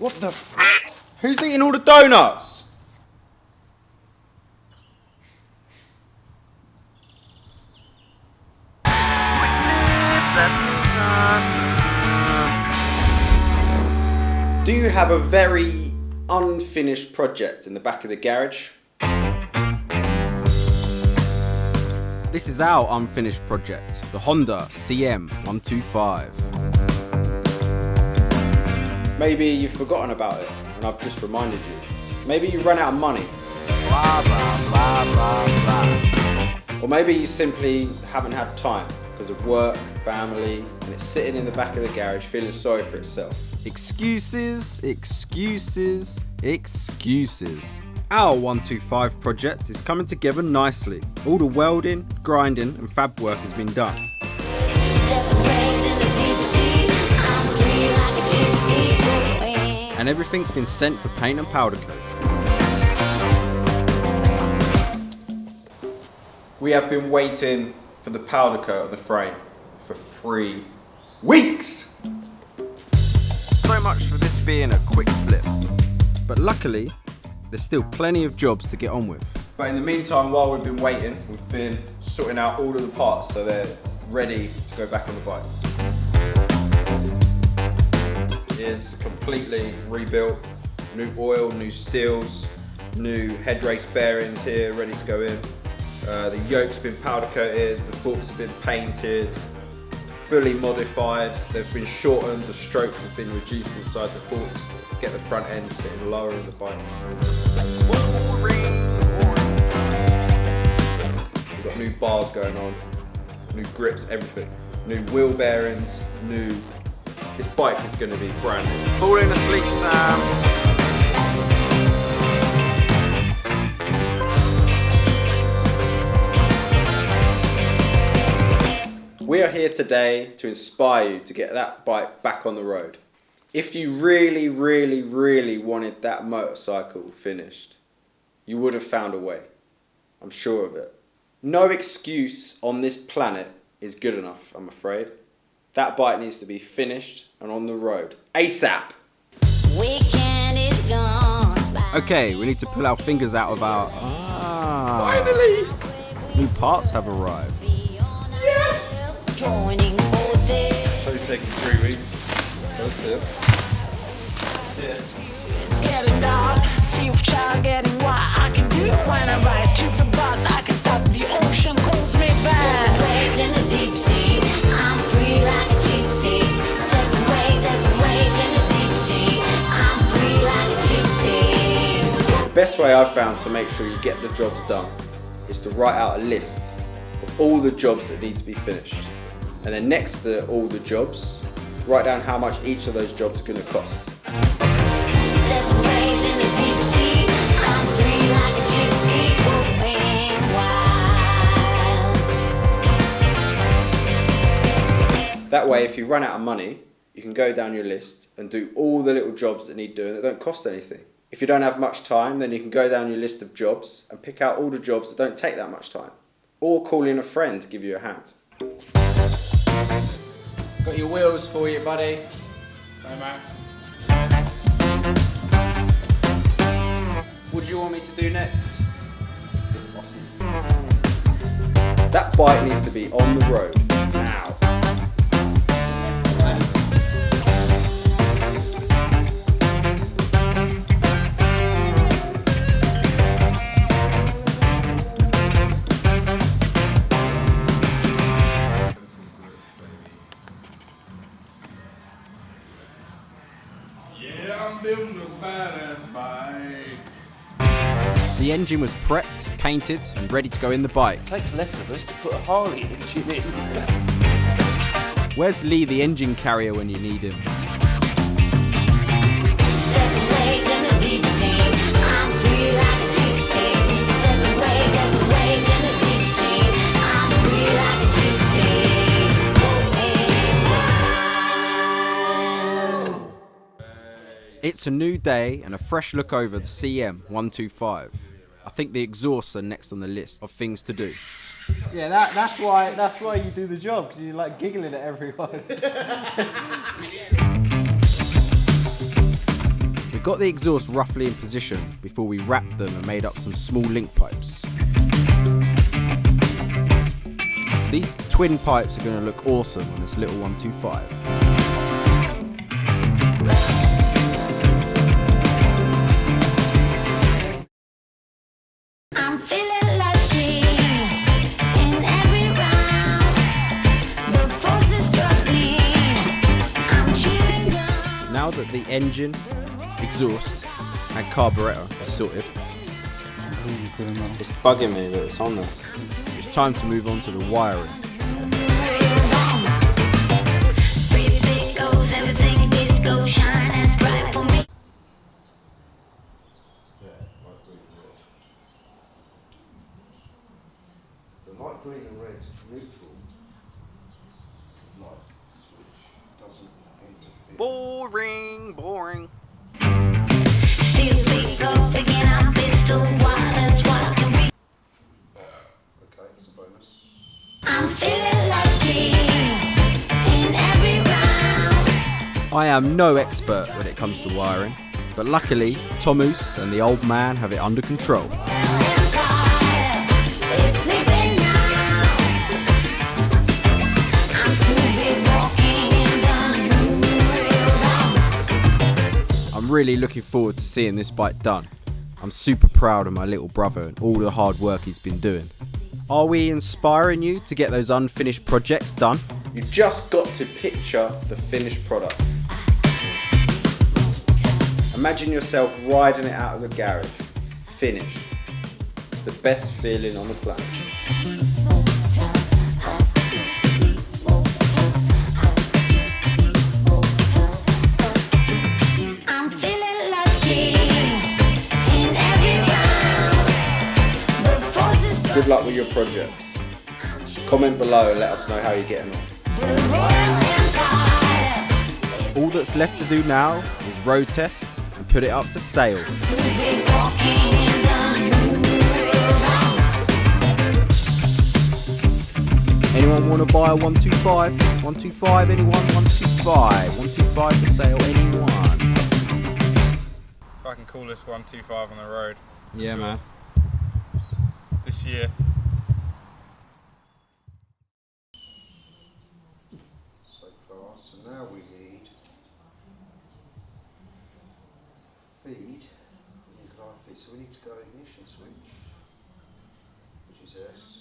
What the f? Who's eating all the donuts? Do you have a very unfinished project in the back of the garage? This is our unfinished project, the Honda CM125. Maybe you've forgotten about it and I've just reminded you. Maybe you run out of money. Blah, blah, blah, blah, blah. Or maybe you simply haven't had time because of work, family, and it's sitting in the back of the garage feeling sorry for itself. Excuses, excuses, excuses. Our 125 project is coming together nicely. All the welding, grinding and fab work has been done. And everything's been sent for paint and powder coat. We have been waiting for the powder coat on the frame for 3 weeks! So much for this being a quick flip. But luckily, there's still plenty of jobs to get on with. But in the meantime, while we've been waiting, we've been sorting out all of the parts so they're ready to go back on the bike. It's completely rebuilt. New oil, new seals, new head race bearings here ready to go in. The yoke's been powder coated, the forks have been painted, fully modified. They've been shortened, the stroke has been reduced inside the forks to get the front end sitting lower in the bike. We've got new bars going on, new grips, everything. New wheel bearings, new... This bike is going to be brand new. Falling asleep, Sam. We are here today to inspire you to get that bike back on the road. If you really, really, really wanted that motorcycle finished, you would have found a way. I'm sure of it. No excuse on this planet is good enough, I'm afraid. That bike needs to be finished and on the road. ASAP! Weekend is gone. Okay, we need to pull our fingers out of our... Finally! New parts have arrived. Yes! Joining forces. It's only taken 3 weeks. That's it. That's it. It's getting dark. See if child getting why I can do it when I ride to the bus. I can stop the ocean calls me back. 7 waves in the deep sea. I'm free like a cheap seat. 7 waves in the deep sea. I'm free like a cheap seat. The best way I've found to make sure you get the jobs done is to write out a list of all the jobs that need to be finished. And then next to all the jobs, write down how much each of those jobs are going to cost. 7 waves in the deep sea. I'm free like a cheap seat. Going wild. That way, if you run out of money, you can go down your list and do all the little jobs that need doing that don't cost anything. If you don't have much time, then you can go down your list of jobs and pick out all the jobs that don't take that much time. Or call in a friend to give you a hand. Got your wheels for you, buddy. Bye, Matt. What do you want me to do next? That bike needs to be on the road now. The engine was prepped, painted and ready to go in the bike. It takes less of us to put a Harley engine in. Where's Lee the engine carrier when you need him? 7 waves in the deep sea. I'm free like a cheap seat. 7 waves in the deep sea. I'm free like a cheap seat. It's a new day and a fresh look over the CM125. I think the exhausts are next on the list of things to do. Yeah, that's why you do the job, because you're like giggling at everyone. got the exhaust roughly in position before we wrapped them and made up some small link pipes. These twin pipes are going to look awesome on this little 125. I'm feeling lucky in every round. The force is struggling. I'm cheering on. Now that the engine, exhaust and carburettor is sorted, it's bugging me that it's on there. It's time to move on to the wiring. Everything goes, everything disco, shine as bright for me. The light green and red neutral light switch doesn't interfere. Boring. Still pick up again, I'm pistol wild as wild can be. Okay, it's a bonus. I'm feeling lucky in every round. I am no expert when it comes to wiring, but luckily Tomus and the old man have it under control. It's sleeping now. I'm soon walking in the new world. I'm really looking forward to seeing this bike done. I'm super proud of my little brother and all the hard work he's been doing. Are we inspiring you to get those unfinished projects done? You just got to picture the finished product. Imagine yourself riding it out of the garage, finished. It's the best feeling on the planet. I'm feeling lucky in every round. The force is Good luck with your projects. Comment below and let us know how you're getting on. the royal empire. All that's left to do now is road test and put it up for sale. Soon be walking in the new world. Anyone want to buy a 125? 125, anyone? 125. 125 for sale, anyone? If I can call this 125 on the road Yeah, man. this year. So far, so now we need feed. We need live feed, so we need to go ignition switch, which is S.